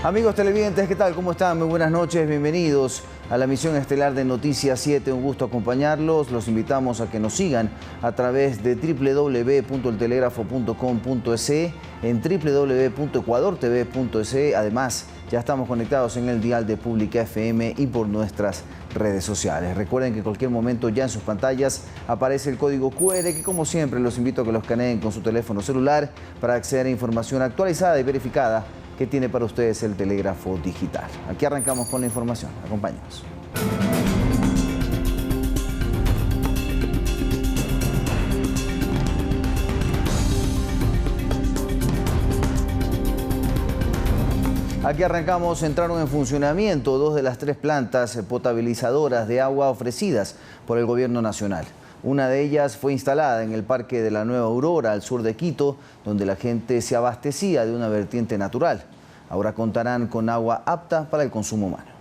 Amigos televidentes, ¿qué tal? ¿Cómo están? Muy buenas noches, bienvenidos a la emisión estelar de Noticias 7. Un gusto acompañarlos. Los invitamos a que nos sigan a través de www.eltelegrafo.com.es, en www.ecuadortv.es. Además, ya estamos conectados en el dial de Pública FM y por nuestras redes sociales. Recuerden que en cualquier momento ya en sus pantallas aparece el código QR que, como siempre, los invito a que los escaneen con su teléfono celular para acceder a información actualizada y verificada que tiene para ustedes el telégrafo digital. Aquí arrancamos con la información. Acompáñenos. Aquí arrancamos. Entraron en funcionamiento 2 de las 3 plantas potabilizadoras de agua ofrecidas por el Gobierno Nacional. Una de ellas fue instalada en el Parque de la Nueva Aurora, al sur de Quito, donde la gente se abastecía de una vertiente natural. Ahora contarán con agua apta para el consumo humano.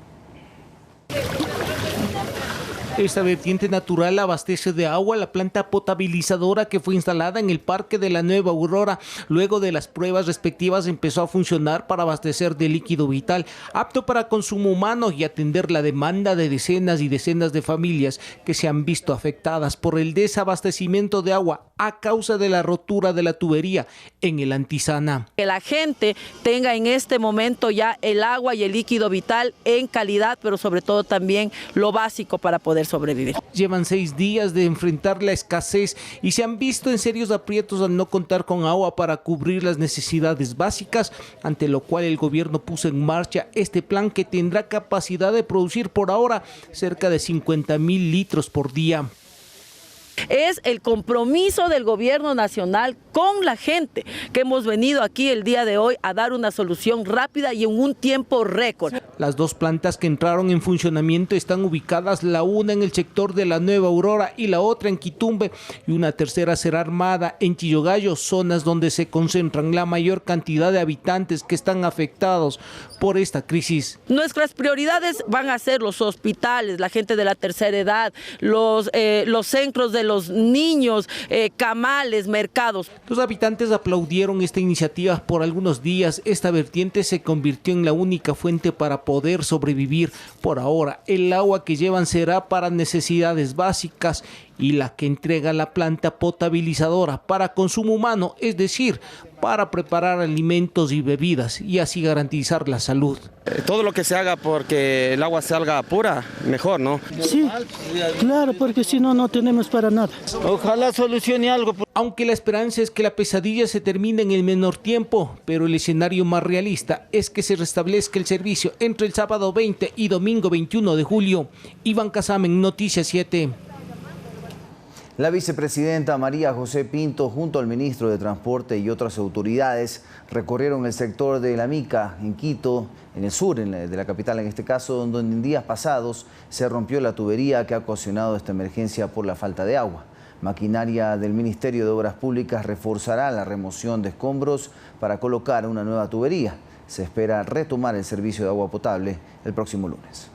Esta vertiente natural abastece de agua la planta potabilizadora que fue instalada en el Parque de la Nueva Aurora. Luego de las pruebas respectivas empezó a funcionar para abastecer de líquido vital, apto para consumo humano y atender la demanda de decenas y decenas de familias que se han visto afectadas por el desabastecimiento de agua a causa de la rotura de la tubería en el Antisana. Que la gente tenga en este momento ya el agua y el líquido vital en calidad, pero sobre todo también lo básico para poder sobrevivir. Llevan 6 días de enfrentar la escasez y se han visto en serios aprietos al no contar con agua para cubrir las necesidades básicas, ante lo cual el gobierno puso en marcha este plan que tendrá capacidad de producir por ahora cerca de 50,000 litros por día. Es el compromiso del Gobierno Nacional con la gente, que hemos venido aquí el día de hoy a dar una solución rápida y en un tiempo récord. Las 2 plantas que entraron en funcionamiento están ubicadas, la una en el sector de la Nueva Aurora y la otra en Quitumbe, y una tercera será armada en Chillogallo, zonas donde se concentran la mayor cantidad de habitantes que están afectados por esta crisis. Nuestras prioridades van a ser los hospitales, la gente de la tercera edad, los centros de los niños, camales, mercados. Los habitantes aplaudieron esta iniciativa por algunos días. Esta vertiente se convirtió en la única fuente para poder sobrevivir. Por ahora, el agua que llevan será para necesidades básicas y la que entrega la planta potabilizadora para consumo humano, es decir, para preparar alimentos y bebidas y así garantizar la salud. Todo lo que se haga porque el agua salga pura, mejor, ¿no? Sí, claro, porque si no, no tenemos para nada. Ojalá solucione algo. Aunque la esperanza es que la pesadilla se termine en el menor tiempo, pero el escenario más realista es que se restablezca el servicio entre el sábado 20 y domingo 21 de julio. Iván Casamen, Noticias 7. La vicepresidenta María José Pinto, junto al ministro de Transporte y otras autoridades, recorrieron el sector de La Mica, en Quito, en el sur de la capital en este caso, donde en días pasados se rompió la tubería que ha ocasionado esta emergencia por la falta de agua. Maquinaria del Ministerio de Obras Públicas reforzará la remoción de escombros para colocar una nueva tubería. Se espera retomar el servicio de agua potable el próximo lunes.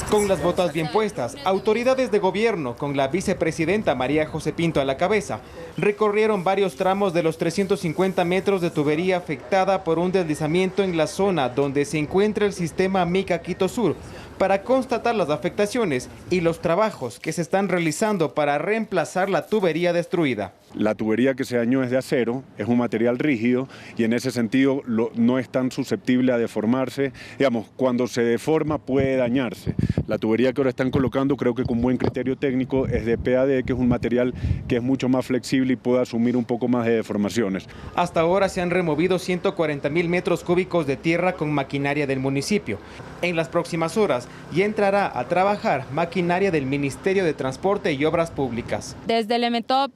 Con las botas bien puestas, autoridades de gobierno, con la vicepresidenta María José Pinto a la cabeza, recorrieron varios tramos de los 350 metros de tubería afectada por un deslizamiento en la zona donde se encuentra el sistema Mica Quito Sur, para constatar las afectaciones y los trabajos que se están realizando para reemplazar la tubería destruida. La tubería que se dañó es de acero, es un material rígido y en ese sentido no es tan susceptible a deformarse. Digamos, cuando se deforma puede dañarse. La tubería que ahora están colocando, creo que con buen criterio técnico, es de PAD, que es un material que es mucho más flexible y puede asumir un poco más de deformaciones. Hasta ahora se han removido 140,000 metros cúbicos de tierra con maquinaria del municipio. En las próximas horas ya entrará a trabajar maquinaria del Ministerio de Transporte y Obras Públicas. Desde el EMETOP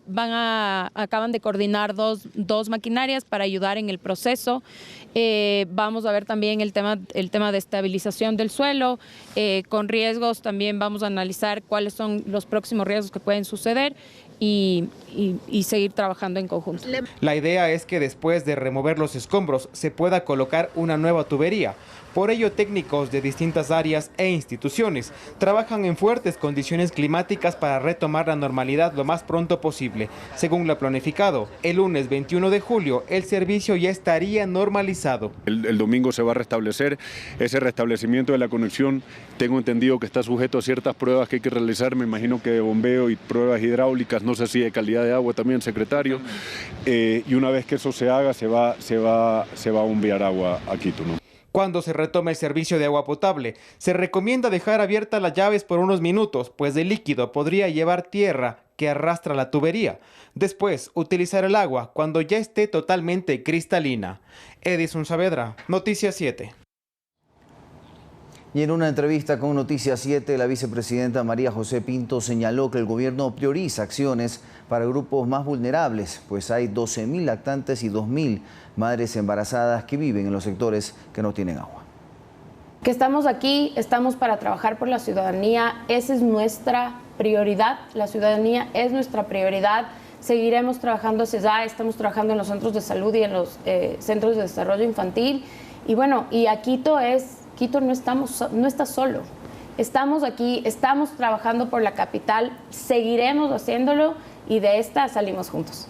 acaban de coordinar dos maquinarias para ayudar en el proceso. Vamos a ver también el tema de estabilización del suelo. Con riesgos también vamos a analizar cuáles son los próximos riesgos que pueden suceder y seguir trabajando en conjunto. La idea es que después de remover los escombros se pueda colocar una nueva tubería. Por ello, técnicos de distintas áreas e instituciones trabajan en fuertes condiciones climáticas para retomar la normalidad lo más pronto posible. Según lo planificado, el lunes 21 de julio el servicio ya estaría normalizado. El domingo se va a restablecer. Ese restablecimiento de la conexión, tengo entendido que está sujeto a ciertas pruebas que hay que realizar, me imagino que de bombeo y pruebas hidráulicas, no sé si de calidad de agua también, secretario. Y una vez que eso se haga, se va a bombear agua a Quito, ¿no? Cuando se retome el servicio de agua potable, se recomienda dejar abiertas las llaves por unos minutos, pues el líquido podría llevar tierra que arrastra la tubería. Después, utilizar el agua cuando ya esté totalmente cristalina. Edison Saavedra, Noticias 7. Y en una entrevista con Noticias 7, la vicepresidenta María José Pinto señaló que el gobierno prioriza acciones para grupos más vulnerables, pues hay 12.000 lactantes y 2.000 madres embarazadas que viven en los sectores que no tienen agua. Que estamos aquí, estamos para trabajar por la ciudadanía, esa es nuestra prioridad, la ciudadanía es nuestra prioridad. Seguiremos trabajando hacia allá, estamos trabajando en los centros de salud y en los centros de desarrollo infantil. Y bueno, y a Quito no está solo. Estamos aquí, estamos trabajando por la capital, seguiremos haciéndolo y de esta salimos juntos.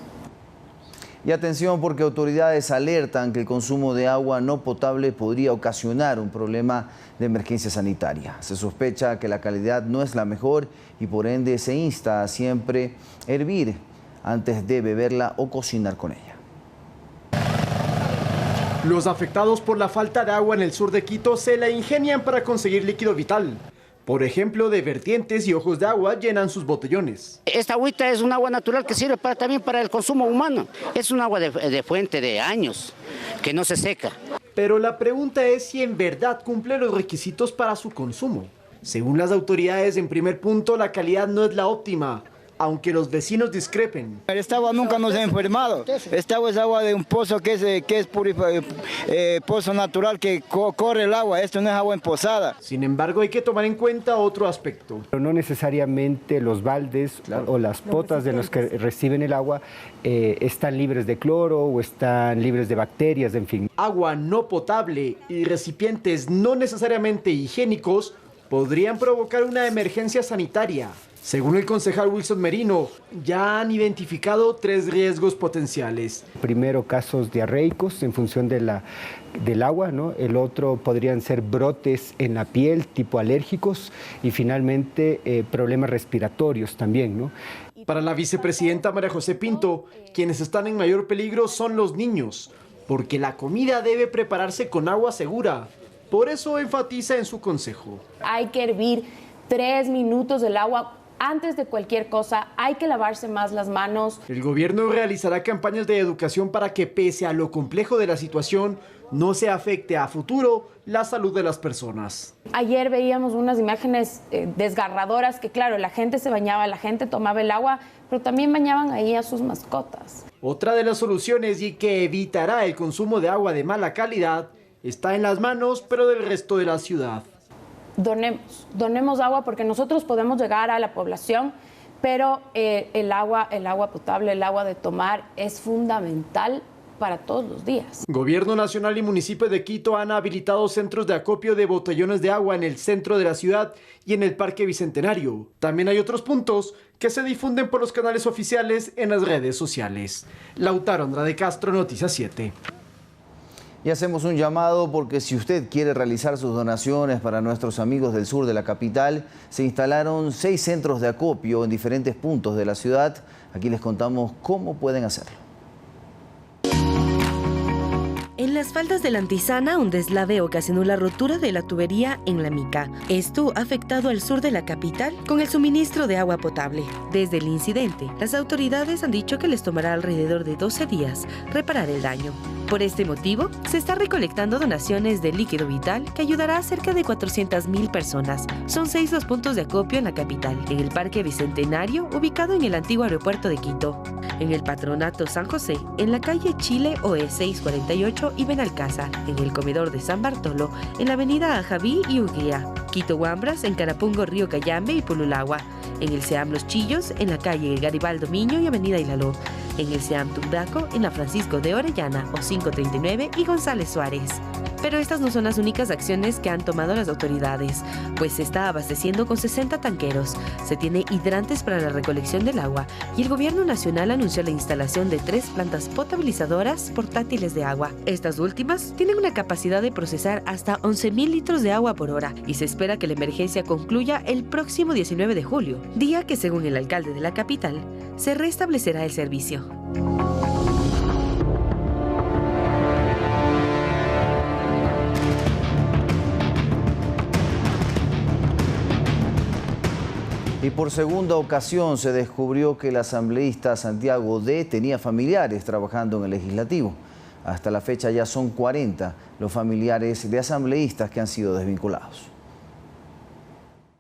Y atención, porque autoridades alertan que el consumo de agua no potable podría ocasionar un problema de emergencia sanitaria. Se sospecha que la calidad no es la mejor y por ende se insta a siempre hervir antes de beberla o cocinar con ella. Los afectados por la falta de agua en el sur de Quito se la ingenian para conseguir líquido vital. Por ejemplo, de vertientes y ojos de agua llenan sus botellones. Esta agüita es un agua natural que sirve también para el consumo humano. Es un agua de fuente de años, que no se seca. Pero la pregunta es si en verdad cumple los requisitos para su consumo. Según las autoridades, en primer punto, la calidad no es la óptima, aunque los vecinos discrepen. Esta agua nunca nos ha enfermado. Esta agua es agua de un pozo que es pozo natural que corre el agua. Esto no es agua empozada. Sin embargo, hay que tomar en cuenta otro aspecto. Pero no necesariamente los baldes o las potas de los que reciben el agua están libres de cloro o están libres de bacterias, en fin. Agua no potable y recipientes no necesariamente higiénicos podrían provocar una emergencia sanitaria. Según el concejal Wilson Merino, ya han identificado 3 riesgos potenciales. Primero, casos diarreicos en función del agua, ¿no? El otro podrían ser brotes en la piel, tipo alérgicos, y finalmente problemas respiratorios también, ¿no? Para la vicepresidenta María José Pinto, quienes están en mayor peligro son los niños, porque la comida debe prepararse con agua segura. Por eso enfatiza en su consejo. Hay que hervir 3 minutos el agua. Antes de cualquier cosa, hay que lavarse más las manos. El gobierno realizará campañas de educación para que, pese a lo complejo de la situación, no se afecte a futuro la salud de las personas. Ayer veíamos unas imágenes desgarradoras que, claro, la gente se bañaba, la gente tomaba el agua, pero también bañaban ahí a sus mascotas. Otra de las soluciones y que evitará el consumo de agua de mala calidad está en las manos, pero del resto de la ciudad. Donemos agua porque nosotros podemos llegar a la población, pero el agua potable, el agua de tomar es fundamental para todos los días. Gobierno Nacional y Municipio de Quito han habilitado centros de acopio de botellones de agua en el centro de la ciudad y en el Parque Bicentenario. También hay otros puntos que se difunden por los canales oficiales en las redes sociales. Lautaro Andrade Castro, Noticias 7. Y hacemos un llamado porque si usted quiere realizar sus donaciones para nuestros amigos del sur de la capital, se instalaron 6 centros de acopio en diferentes puntos de la ciudad. Aquí les contamos cómo pueden hacerlo. En las faldas de la Antizana, un deslave ocasionó la rotura de la tubería en La Mica. Esto ha afectado al sur de la capital con el suministro de agua potable. Desde el incidente, las autoridades han dicho que les tomará alrededor de 12 días reparar el daño. Por este motivo, se está recolectando donaciones de líquido vital que ayudará a cerca de 400.000 personas. Son 6 los puntos de acopio en la capital, en el Parque Bicentenario, ubicado en el antiguo aeropuerto de Quito, en el Patronato San José, en la calle Chile OE 648 y Benalcázar, en el Comedor de San Bartolo, en la avenida Ajaví y Uguía, Quito Huambras, en Carapungo, Río Cayambe y Pululagua, en el SEAM Los Chillos, en la calle Garibaldo Miño y avenida Ilaló, en el SEAM Tumbaco, en la Francisco de Orellana o 539 y González Suárez. Pero estas no son las únicas acciones que han tomado las autoridades, pues se está abasteciendo con 60 tanqueros, se tiene hidrantes para la recolección del agua y el gobierno nacional anunció la instalación de 3 plantas potabilizadoras portátiles de agua. Estas últimas tienen una capacidad de procesar hasta 11.000 litros de agua por hora y se espera que la emergencia concluya el próximo 19 de julio, día que según el alcalde de la capital, se restablecerá el servicio. Y por segunda ocasión se descubrió que el asambleísta Santiago D. tenía familiares trabajando en el legislativo. Hasta la fecha ya son 40 los familiares de asambleístas que han sido desvinculados.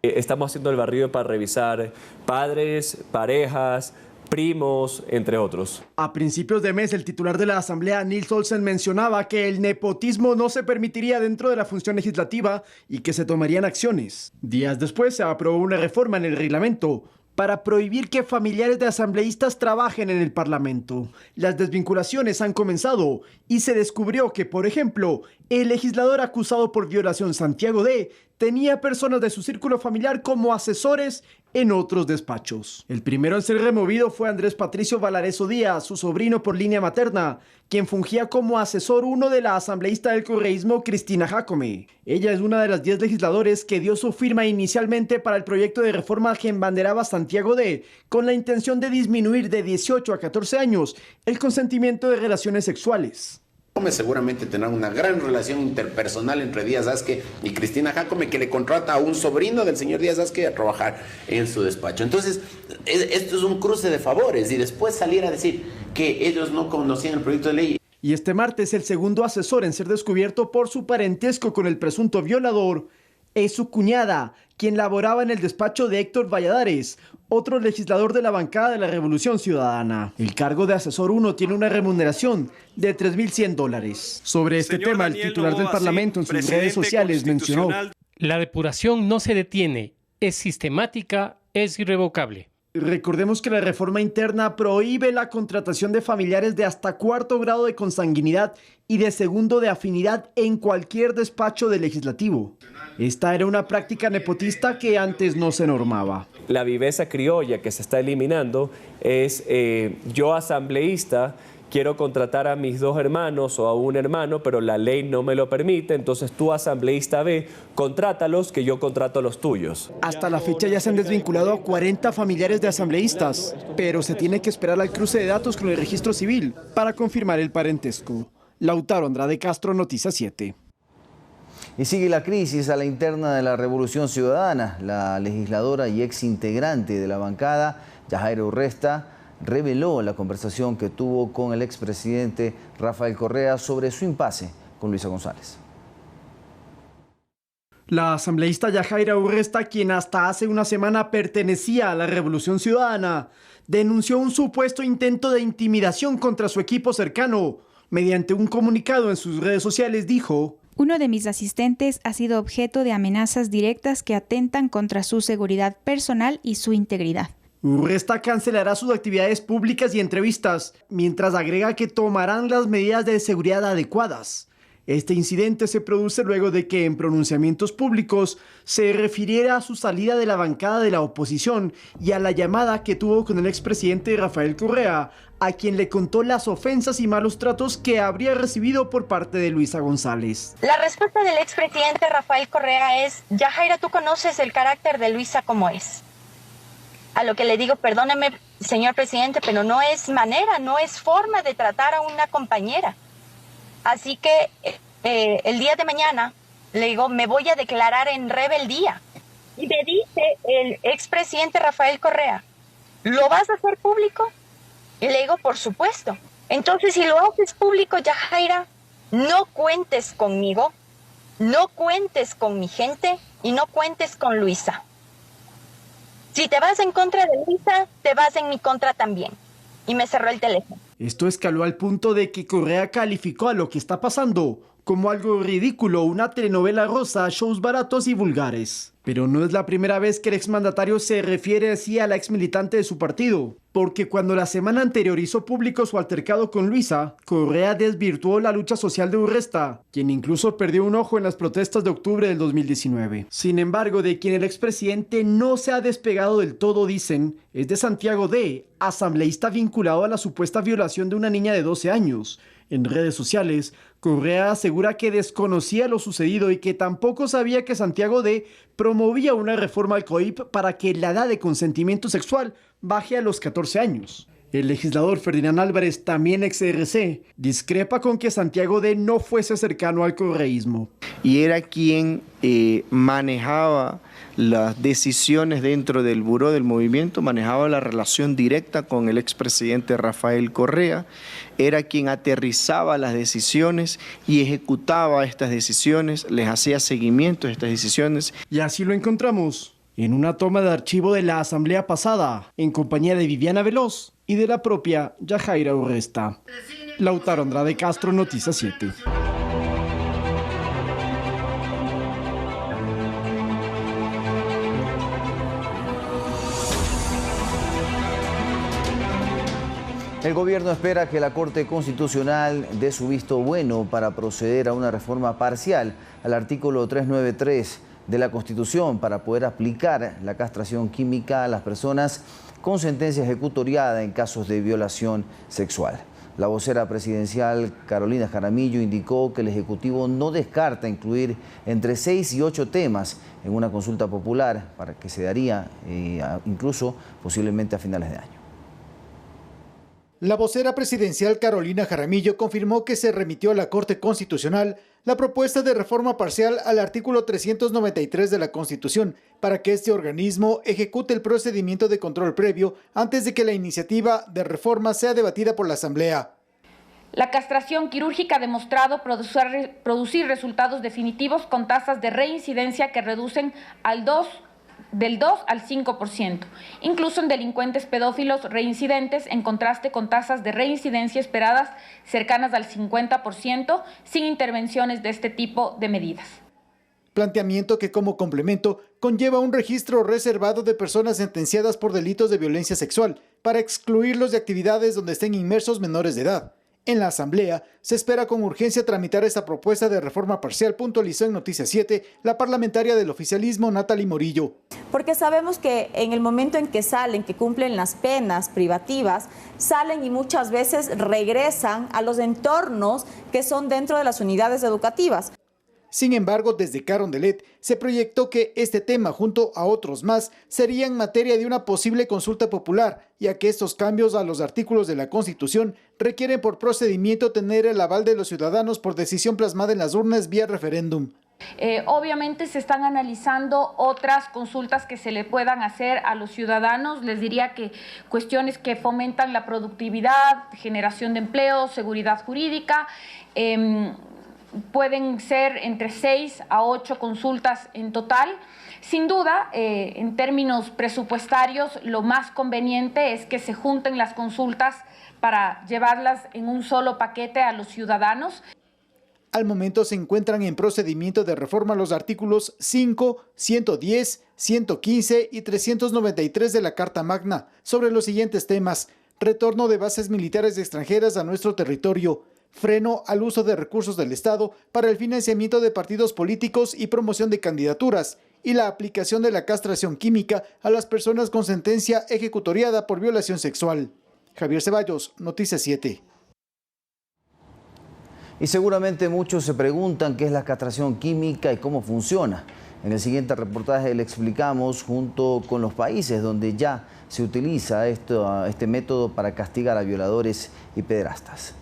Estamos haciendo el barrido para revisar padres, parejas, primos, entre otros. A principios de mes, el titular de la Asamblea, Nils Olsen, mencionaba que el nepotismo no se permitiría dentro de la función legislativa y que se tomarían acciones. Días después se aprobó una reforma en el reglamento para prohibir que familiares de asambleístas trabajen en el Parlamento. Las desvinculaciones han comenzado y se descubrió que, por ejemplo, el legislador acusado por violación Santiago D. tenía personas de su círculo familiar como asesores en otros despachos. El primero en ser removido fue Andrés Patricio Valareso Díaz, su sobrino por línea materna, quien fungía como asesor 1 de la asambleísta del correísmo Cristina Jácome. Ella es una de las 10 legisladores que dio su firma inicialmente para el proyecto de reforma que embanderaba Santiago D. con la intención de disminuir de 18 a 14 años el consentimiento de relaciones sexuales. Seguramente tendrá una gran relación interpersonal entre Díaz Asque y Cristina Jácome, que le contrata a un sobrino del señor Díaz Asque a trabajar en su despacho. Entonces, esto es un cruce de favores y después salir a decir que ellos no conocían el proyecto de ley. Y este martes el segundo asesor en ser descubierto por su parentesco con el presunto violador es su cuñada, quien laboraba en el despacho de Héctor Valladares, otro legislador de la bancada de la Revolución Ciudadana. El cargo de asesor 1 tiene una remuneración de $3.100. Sobre este tema, el titular del Parlamento en sus redes sociales mencionó: la depuración no se detiene, es sistemática, es irrevocable. Recordemos que la reforma interna prohíbe la contratación de familiares de hasta 4º grado de consanguinidad y de 2º de afinidad en cualquier despacho del legislativo. Esta era una práctica nepotista que antes no se normaba. La viveza criolla que se está eliminando es yo asambleísta quiero contratar a mis 2 hermanos o a un hermano, pero la ley no me lo permite, entonces tú, asambleísta B, contrátalos, que yo contrato a los tuyos. Hasta la fecha ya se han desvinculado a 40 familiares de asambleístas, pero se tiene que esperar al cruce de datos con el registro civil para confirmar el parentesco. Lautaro Andrade Castro, Noticias 7. Y sigue la crisis a la interna de la Revolución Ciudadana. La legisladora y ex integrante de la bancada, Yajaira Urresta, reveló la conversación que tuvo con el expresidente Rafael Correa sobre su impasse con Luisa González. La asambleísta Yajaira Urresta, quien hasta hace una semana pertenecía a la Revolución Ciudadana, denunció un supuesto intento de intimidación contra su equipo cercano. Mediante un comunicado en sus redes sociales dijo: uno de mis asistentes ha sido objeto de amenazas directas que atentan contra su seguridad personal y su integridad. Urresta cancelará sus actividades públicas y entrevistas, mientras agrega que tomarán las medidas de seguridad adecuadas. Este incidente se produce luego de que en pronunciamientos públicos se refiriera a su salida de la bancada de la oposición y a la llamada que tuvo con el expresidente Rafael Correa, a quien le contó las ofensas y malos tratos que habría recibido por parte de Luisa González. La respuesta del expresidente Rafael Correa es: Yajaira, tú conoces el carácter de Luisa como es. A lo que le digo: perdóneme, señor presidente, pero no es manera, no es forma de tratar a una compañera. Así que el día de mañana, le digo, me voy a declarar en rebeldía. Y me dice el expresidente Rafael Correa: ¿lo vas a hacer público? Y le digo: por supuesto. Entonces, si lo haces público, Yajaira, no cuentes conmigo, no cuentes con mi gente y no cuentes con Luisa. Si te vas en contra de Luisa, te vas en mi contra también. Y me cerró el teléfono. Esto escaló al punto de que Correa calificó a lo que está pasando como algo ridículo, una telenovela rosa, shows baratos y vulgares. Pero no es la primera vez que el exmandatario se refiere así a la exmilitante de su partido, porque cuando la semana anterior hizo público su altercado con Luisa, Correa desvirtuó la lucha social de Urresta, quien incluso perdió un ojo en las protestas de octubre del 2019. Sin embargo, de quien el expresidente no se ha despegado del todo, dicen, es de Santiago D., asambleísta vinculado a la supuesta violación de una niña de 12 años. En redes sociales, Correa asegura que desconocía lo sucedido y que tampoco sabía que Santiago D. promovía una reforma al COIP para que la edad de consentimiento sexual baje a los 14 años. El legislador Ferdinand Álvarez, también ex-RC, discrepa con que Santiago D. no fuese cercano al correísmo. Y era quien manejaba las decisiones dentro del buró del movimiento, manejaba la relación directa con el expresidente Rafael Correa, era quien aterrizaba las decisiones y ejecutaba estas decisiones, les hacía seguimiento a estas decisiones. Y así lo encontramos en una toma de archivo de la asamblea pasada, en compañía de Viviana Veloz y de la propia Yajaira Urresta. Lautaro Andrade Castro, Noticias 7. El gobierno espera que la Corte Constitucional dé su visto bueno para proceder a una reforma parcial al artículo 393 de la Constitución para poder aplicar la castración química a las personas con sentencia ejecutoriada en casos de violación sexual. La vocera presidencial Carolina Jaramillo indicó que el Ejecutivo no descarta incluir entre 6 y 8 temas en una consulta popular para que se daría incluso posiblemente a finales de año. La vocera presidencial Carolina Jaramillo confirmó que se remitió a la Corte Constitucional la propuesta de reforma parcial al artículo 393 de la Constitución para que este organismo ejecute el procedimiento de control previo antes de que la iniciativa de reforma sea debatida por la Asamblea. La castración quirúrgica ha demostrado producir resultados definitivos con tasas de reincidencia que reducen del 2 al 5%, incluso en delincuentes pedófilos reincidentes, en contraste con tasas de reincidencia esperadas cercanas al 50%, sin intervenciones de este tipo de medidas. Planteamiento que como complemento conlleva un registro reservado de personas sentenciadas por delitos de violencia sexual para excluirlos de actividades donde estén inmersos menores de edad. En la Asamblea se espera con urgencia tramitar esta propuesta de reforma parcial, puntualizó en Noticias 7 la parlamentaria del oficialismo Natalie Morillo. Porque sabemos que en el momento en que salen, que cumplen las penas privativas, salen y muchas veces regresan a los entornos que son dentro de las unidades educativas. Sin embargo, desde Carondelet se proyectó que este tema, junto a otros más, serían materia de una posible consulta popular, ya que estos cambios a los artículos de la Constitución requieren por procedimiento tener el aval de los ciudadanos por decisión plasmada en las urnas vía referéndum. Obviamente se están analizando otras consultas que se le puedan hacer a los ciudadanos. Les diría que cuestiones que fomentan la productividad, generación de empleo, seguridad jurídica, pueden ser entre 6 a 8 consultas en total. Sin duda, en términos presupuestarios, lo más conveniente es que se junten las consultas para llevarlas en un solo paquete a los ciudadanos. Al momento se encuentran en procedimiento de reforma los artículos 5, 110, 115 y 393 de la Carta Magna sobre los siguientes temas: retorno de bases militares extranjeras a nuestro territorio, freno al uso de recursos del Estado para el financiamiento de partidos políticos y promoción de candidaturas, y la aplicación de la castración química a las personas con sentencia ejecutoriada por violación sexual. Javier Ceballos, Noticias 7. Y seguramente muchos se preguntan qué es la castración química y cómo funciona. En el siguiente reportaje le explicamos junto con los países donde ya se utiliza este método para castigar a violadores y pederastas.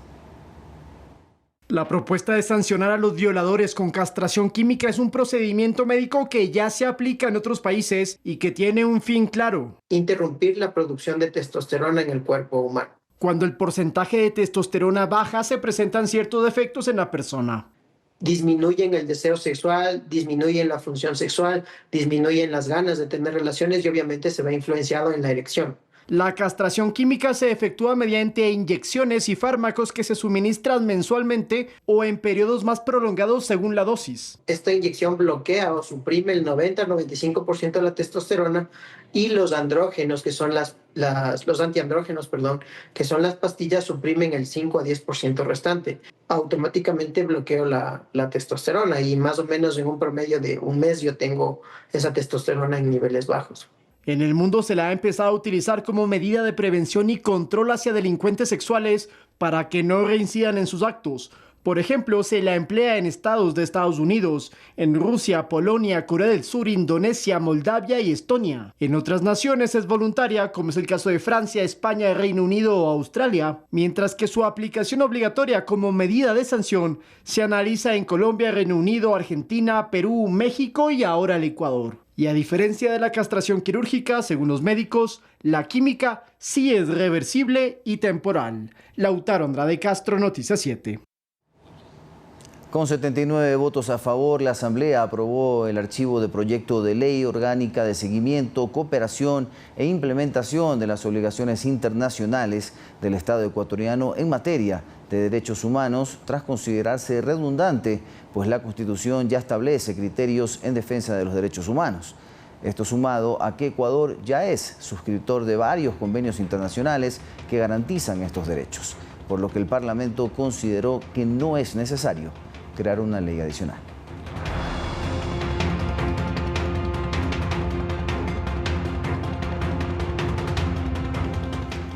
La propuesta de sancionar a los violadores con castración química es un procedimiento médico que ya se aplica en otros países y que tiene un fin claro: interrumpir la producción de testosterona en el cuerpo humano. Cuando el porcentaje de testosterona baja, se presentan ciertos defectos en la persona. Disminuyen el deseo sexual, disminuyen la función sexual, disminuyen las ganas de tener relaciones y obviamente se ve influenciado en la erección. La castración química se efectúa mediante inyecciones y fármacos que se suministran mensualmente o en periodos más prolongados según la dosis. Esta inyección bloquea o suprime el 90-95% de la testosterona y los andrógenos, que son los antiandrógenos, que son las pastillas, suprimen el 5 a 10% restante. Automáticamente bloqueo la testosterona y más o menos en un promedio de un mes yo tengo esa testosterona en niveles bajos. En el mundo se la ha empezado a utilizar como medida de prevención y control hacia delincuentes sexuales para que no reincidan en sus actos. Por ejemplo, se la emplea en estados de Estados Unidos, en Rusia, Polonia, Corea del Sur, Indonesia, Moldavia y Estonia. En otras naciones es voluntaria, como es el caso de Francia, España, Reino Unido o Australia, mientras que su aplicación obligatoria como medida de sanción se analiza en Colombia, Reino Unido, Argentina, Perú, México y ahora el Ecuador. Y a diferencia de la castración quirúrgica, según los médicos, la química sí es reversible y temporal. Lautaro Andrade Castro, Noticias 7. Con 79 votos a favor, la Asamblea aprobó el archivo de proyecto de ley orgánica de seguimiento, cooperación e implementación de las obligaciones internacionales del Estado ecuatoriano en materia de derechos humanos, tras considerarse redundante, pues la Constitución ya establece criterios en defensa de los derechos humanos. Esto sumado a que Ecuador ya es suscriptor de varios convenios internacionales que garantizan estos derechos, por lo que el Parlamento consideró que no es necesario crear una ley adicional.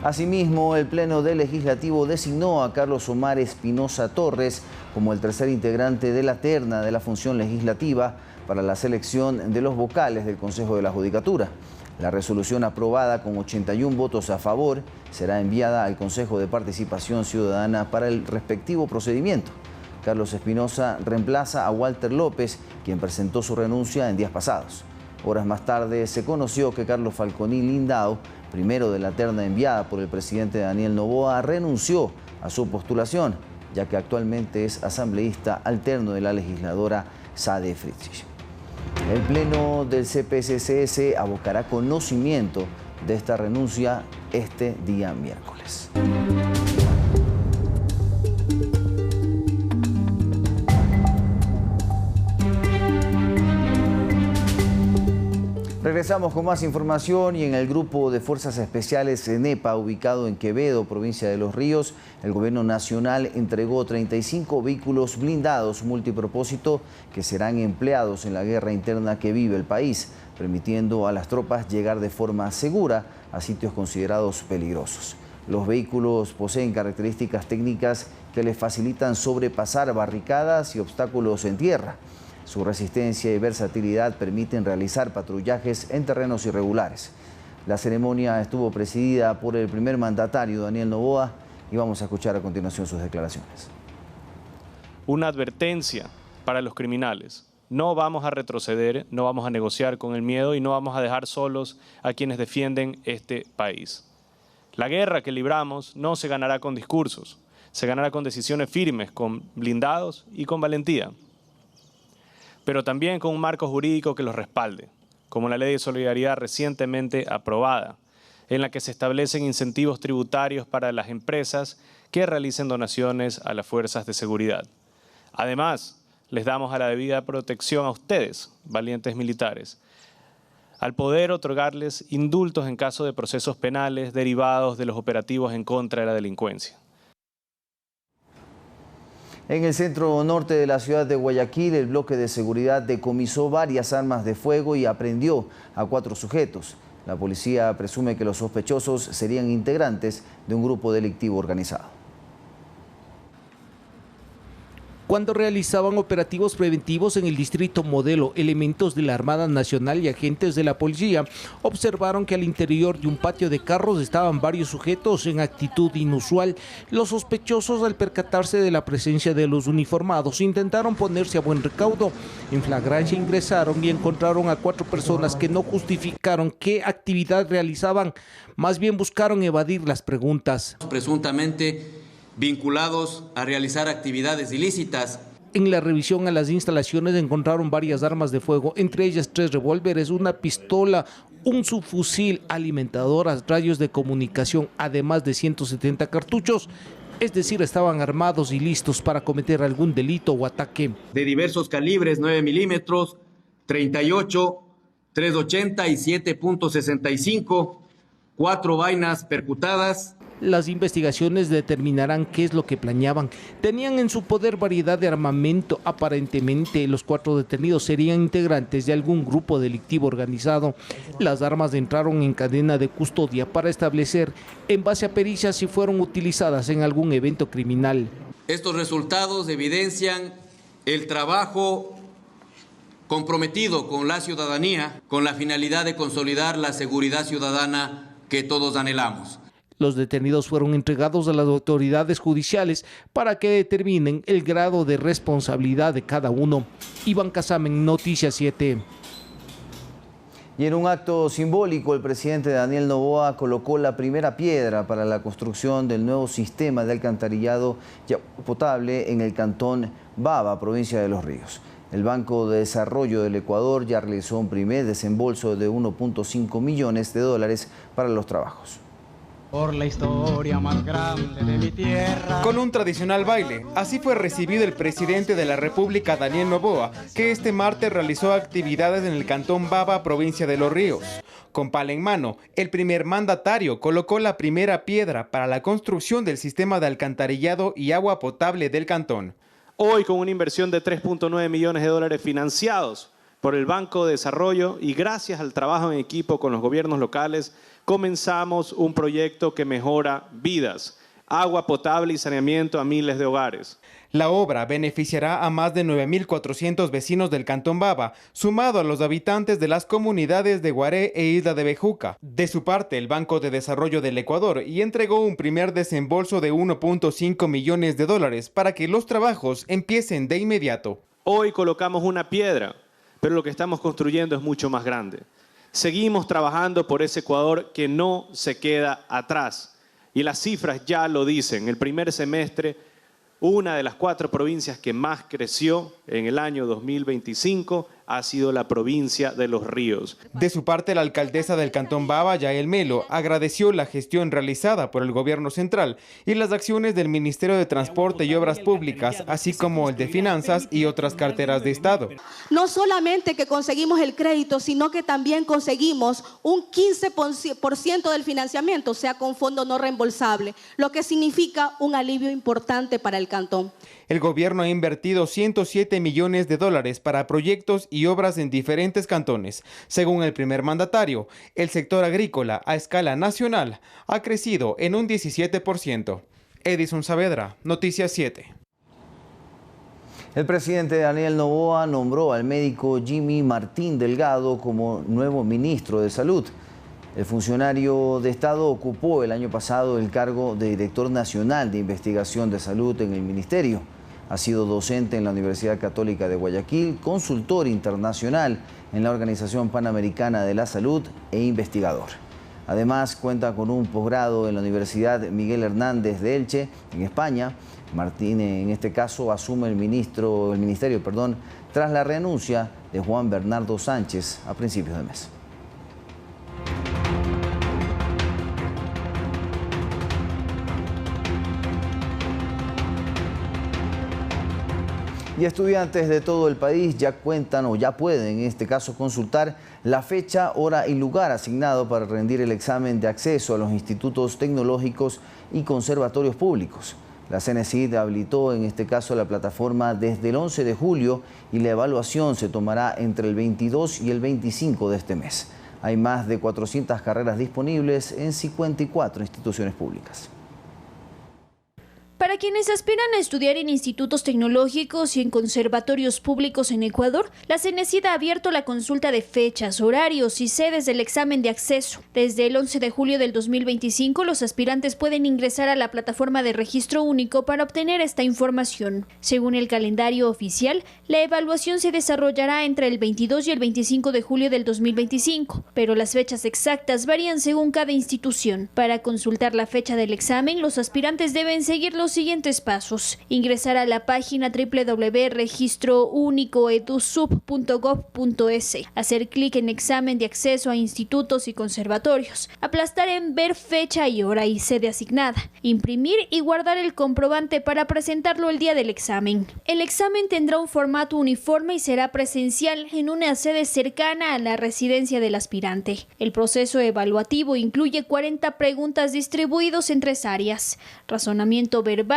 Asimismo, el Pleno del Legislativo designó a Carlos Omar Espinosa Torres como el tercer integrante de la terna de la función legislativa para la selección de los vocales del Consejo de la Judicatura. La resolución aprobada con 81 votos a favor será enviada al Consejo de Participación Ciudadana para el respectivo procedimiento. Carlos Espinosa reemplaza a Walter López, quien presentó su renuncia en días pasados. Horas más tarde se conoció que Carlos Falconi Lindao, primero de la terna enviada por el presidente Daniel Noboa, renunció a su postulación, ya que actualmente es asambleísta alterno de la legisladora Sade Fritzich. El Pleno del CPCCS abocará conocimiento de esta renuncia este día miércoles. Regresamos con más información y en el grupo de Fuerzas Especiales NEPA, ubicado en Quevedo, provincia de Los Ríos, el gobierno nacional entregó 35 vehículos blindados multipropósito que serán empleados en la guerra interna que vive el país, permitiendo a las tropas llegar de forma segura a sitios considerados peligrosos. Los vehículos poseen características técnicas que les facilitan sobrepasar barricadas y obstáculos en tierra. Su resistencia y versatilidad permiten realizar patrullajes en terrenos irregulares. La ceremonia estuvo presidida por el primer mandatario, Daniel Noboa, y vamos a escuchar a continuación sus declaraciones. Una advertencia para los criminales. No vamos a retroceder, no vamos a negociar con el miedo y no vamos a dejar solos a quienes defienden este país. La guerra que libramos no se ganará con discursos, se ganará con decisiones firmes, con blindados y con valentía, pero también con un marco jurídico que los respalde, como la Ley de Solidaridad recientemente aprobada, en la que se establecen incentivos tributarios para las empresas que realicen donaciones a las fuerzas de seguridad. Además, les damos a la debida protección a ustedes, valientes militares, al poder otorgarles indultos en caso de procesos penales derivados de los operativos en contra de la delincuencia. En el centro norte de la ciudad de Guayaquil, el bloque de seguridad decomisó varias armas de fuego y aprehendió a 4 sujetos. La policía presume que los sospechosos serían integrantes de un grupo delictivo organizado. Cuando realizaban operativos preventivos en el distrito Modelo, elementos de la Armada Nacional y agentes de la policía observaron que al interior de un patio de carros estaban varios sujetos en actitud inusual. Los sospechosos, al percatarse de la presencia de los uniformados, intentaron ponerse a buen recaudo. En flagrancia ingresaron y encontraron a 4 personas que no justificaron qué actividad realizaban, más bien buscaron evadir las preguntas. Presuntamente vinculados a realizar actividades ilícitas. En la revisión a las instalaciones encontraron varias armas de fuego, entre ellas 3 revólveres, una pistola, un subfusil, alimentadoras, radios de comunicación, además de 170 cartuchos. Es decir, estaban armados y listos para cometer algún delito o ataque. De diversos calibres, 9 milímetros, 38, 380 y 7.65, 4 vainas percutadas. Las investigaciones determinarán qué es lo que planeaban. Tenían en su poder variedad de armamento. Aparentemente, los 4 detenidos serían integrantes de algún grupo delictivo organizado. Las armas entraron en cadena de custodia para establecer, en base a pericias, si fueron utilizadas en algún evento criminal. Estos resultados evidencian el trabajo comprometido con la ciudadanía, con la finalidad de consolidar la seguridad ciudadana que todos anhelamos. Los detenidos fueron entregados a las autoridades judiciales para que determinen el grado de responsabilidad de cada uno. Iván Casamen, Noticias 7. Y en un acto simbólico, el presidente Daniel Noboa colocó la primera piedra para la construcción del nuevo sistema de alcantarillado y agua potable en el cantón Baba, provincia de Los Ríos. El Banco de Desarrollo del Ecuador ya realizó un primer desembolso de 1.5 millones de dólares para los trabajos. Por la historia más grande de mi tierra. Con un tradicional baile, así fue recibido el presidente de la República, Daniel Noboa, que este martes realizó actividades en el cantón Baba, provincia de Los Ríos. Con pala en mano, el primer mandatario colocó la primera piedra para la construcción del sistema de alcantarillado y agua potable del cantón. Hoy, con una inversión de 3.9 millones de dólares financiados por el Banco de Desarrollo y gracias al trabajo en equipo con los gobiernos locales, comenzamos un proyecto que mejora vidas, agua potable y saneamiento a miles de hogares. La obra beneficiará a más de 9.400 vecinos del cantón Baba, sumado a los habitantes de las comunidades de Guaré e Isla de Bejuca. De su parte, el Banco de Desarrollo del Ecuador entregó un primer desembolso de 1.5 millones de dólares para que los trabajos empiecen de inmediato. Hoy colocamos una piedra, pero lo que estamos construyendo es mucho más grande. Seguimos trabajando por ese Ecuador que no se queda atrás. Y las cifras ya lo dicen. El primer semestre, una de las 4 provincias que más creció en el año 2025 ha sido la provincia de Los Ríos. De su parte, la alcaldesa del cantón Baba, Yael Melo, agradeció la gestión realizada por el gobierno central y las acciones del Ministerio de Transporte y Obras Públicas, así como el de Finanzas y otras carteras de Estado. No solamente que conseguimos el crédito, sino que también conseguimos un 15% del financiamiento, o sea, con fondo no reembolsable, lo que significa un alivio importante para el cantón. El gobierno ha invertido 107 millones de dólares para proyectos y obras en diferentes cantones. Según el primer mandatario, el sector agrícola a escala nacional ha crecido en un 17%. Edison Saavedra, Noticias 7. El presidente Daniel Noboa nombró al médico Jimmy Martín Delgado como nuevo ministro de Salud. El funcionario de Estado ocupó el año pasado el cargo de director nacional de investigación de salud en el ministerio. Ha sido docente en la Universidad Católica de Guayaquil, consultor internacional en la Organización Panamericana de la Salud e investigador. Además, cuenta con un posgrado en la Universidad Miguel Hernández de Elche, en España. Martín, en este caso, asume el ministerio tras la renuncia de Juan Bernardo Sánchez a principios de mes. Y estudiantes de todo el país ya cuentan o ya pueden, en este caso, consultar la fecha, hora y lugar asignado para rendir el examen de acceso a los institutos tecnológicos y conservatorios públicos. La CNCID habilitó en este caso la plataforma desde el 11 de julio y la evaluación se tomará entre el 22 y el 25 de este mes. Hay más de 400 carreras disponibles en 54 instituciones públicas. Para quienes aspiran a estudiar en institutos tecnológicos y en conservatorios públicos en Ecuador, la CENESID ha abierto la consulta de fechas, horarios y sedes del examen de acceso. Desde el 11 de julio del 2025, los aspirantes pueden ingresar a la plataforma de registro único para obtener esta información. Según el calendario oficial, la evaluación se desarrollará entre el 22 y el 25 de julio del 2025, pero las fechas exactas varían según cada institución. Para consultar la fecha del examen, los aspirantes deben seguir los siguientes pasos: ingresar a la página www.registrounicoedusub.gov.es, hacer clic en examen de acceso a institutos y conservatorios, aplastar en ver fecha y hora y sede asignada, imprimir y guardar el comprobante para presentarlo el día del examen. El examen tendrá un formato uniforme y será presencial en una sede cercana a la residencia del aspirante. El proceso evaluativo incluye 40 preguntas distribuidos en 3 áreas: razonamiento verbal,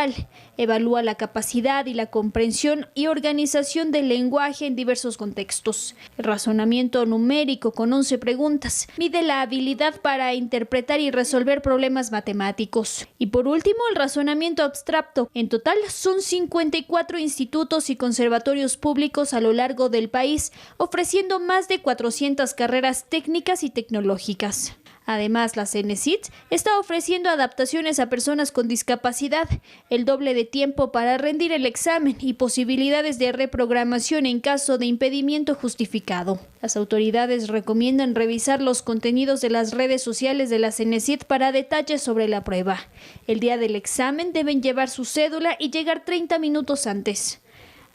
evalúa la capacidad y la comprensión y organización del lenguaje en diversos contextos. El razonamiento numérico, con 11 preguntas, mide la habilidad para interpretar y resolver problemas matemáticos. Y por último, el razonamiento abstracto. En total son 54 institutos y conservatorios públicos a lo largo del país, ofreciendo más de 400 carreras técnicas y tecnológicas. Además, la CENESID está ofreciendo adaptaciones a personas con discapacidad, el doble de tiempo para rendir el examen y posibilidades de reprogramación en caso de impedimento justificado. Las autoridades recomiendan revisar los contenidos de las redes sociales de la CENESID para detalles sobre la prueba. El día del examen deben llevar su cédula y llegar 30 minutos antes.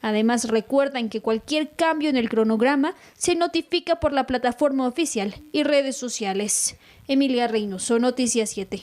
Además, recuerdan que cualquier cambio en el cronograma se notifica por la plataforma oficial y redes sociales. Emilia Reynoso, Noticias 7.